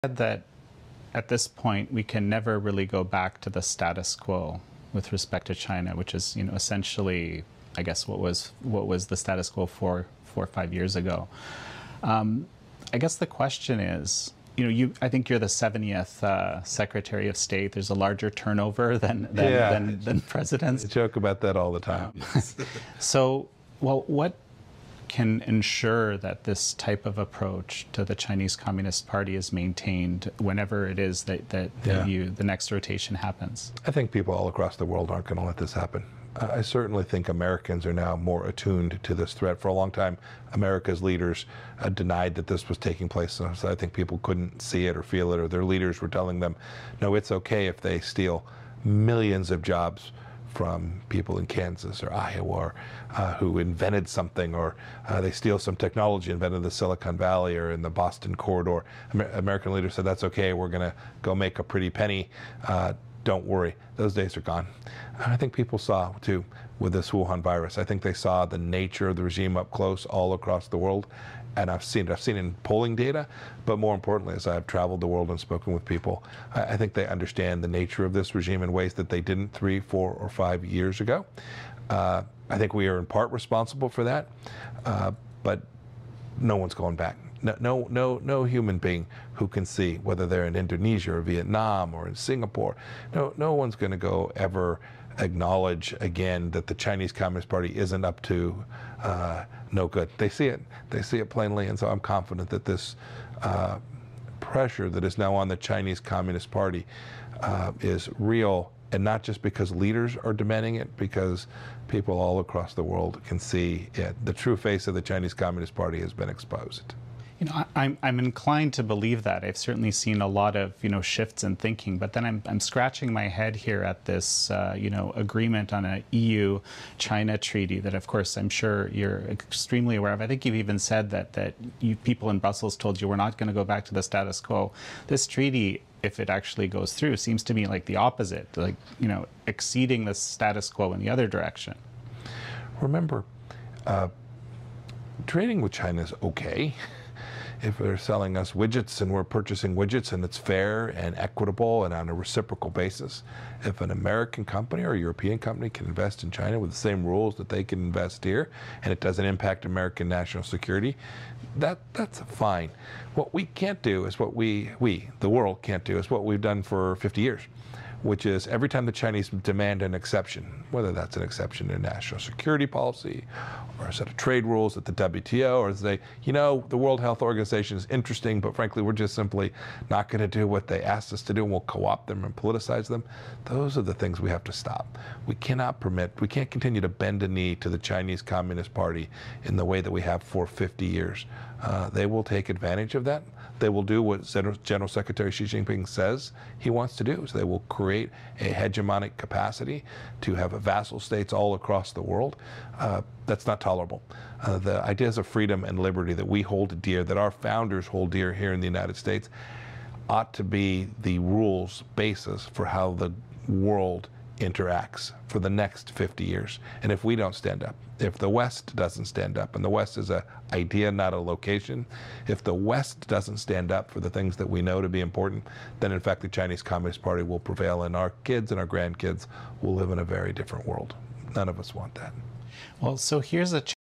Said that at this point we can never really go back to the status quo with respect to China, which is, essentially, I guess, what was the status quo 4 or 5 years ago. I guess the question is, I think you're the 70th Secretary of State. There's a larger turnover than presidents. I joke about that all the time. So, well, what can ensure that this type of approach to the Chinese Communist Party is maintained whenever it is that the next rotation happens? I think people all across the world aren't going to let this happen. I certainly think Americans are now more attuned to this threat. For a long time, America's leaders denied that this was taking place. So I think people couldn't see it or feel it, or their leaders were telling them, no, it's okay if they steal millions of jobs from people in Kansas or Iowa who invented something, or they steal some technology invented in the Silicon Valley or in the Boston corridor. American leaders said, that's okay, we're going to go make a pretty penny. Don't worry. Those days are gone. I think people saw, too, with this Wuhan virus, I think they saw the nature of the regime up close all across the world. And I've seen in polling data, but more importantly, as I've traveled the world and spoken with people, I think they understand the nature of this regime in ways that they didn't 3, 4, or 5 years ago. I think we are in part responsible for that, but no one's going back. No human being who can see, whether they're in Indonesia or Vietnam or in Singapore, no one's going to go ever acknowledge again that the Chinese Communist Party isn't up to no good. They see it plainly, and so I'm confident that this pressure that is now on the Chinese Communist Party is real, and not just because leaders are demanding it, because people all across the world can see it. The true face of the Chinese Communist Party has been exposed. I'm inclined to believe that. I've certainly seen a lot of shifts in thinking, but then I'm scratching my head here at this agreement on a EU-China treaty that, of course, I'm sure you're extremely aware of. I think you've even said that people in Brussels told you we're not going to go back to the status quo. This treaty, if it actually goes through, seems to me like the opposite, like exceeding the status quo in the other direction. Remember, trading with China is okay. If they're selling us widgets and we're purchasing widgets and it's fair and equitable and on a reciprocal basis. If an American company or a European company can invest in China with the same rules that they can invest here, and it doesn't impact American national security, that's fine. What we can't do is what the world can't do, is what we've done for 50 years. Which is every time the Chinese demand an exception, whether that's an exception in national security policy or a set of trade rules at the WTO, or they, the World Health Organization is interesting, but frankly, we're just simply not going to do what they asked us to do, and we'll co-opt them and politicize them. Those are the things we have to stop. We can't continue to bend a knee to the Chinese Communist Party in the way that we have for 50 years. They will take advantage of that. They will do what General Secretary Xi Jinping says he wants to do. So they will create a hegemonic capacity to have vassal states all across the world. That's not tolerable. The ideas of freedom and liberty that we hold dear, that our founders hold dear here in the United States, ought to be the rules basis for how the world interacts for the next 50 years. And if we don't stand up, if the West doesn't stand up, and the West is an idea, not a location, if the West doesn't stand up for the things that we know to be important, then in fact the Chinese Communist Party will prevail, and our kids and our grandkids will live in a very different world. None of us want that. Well, so here's a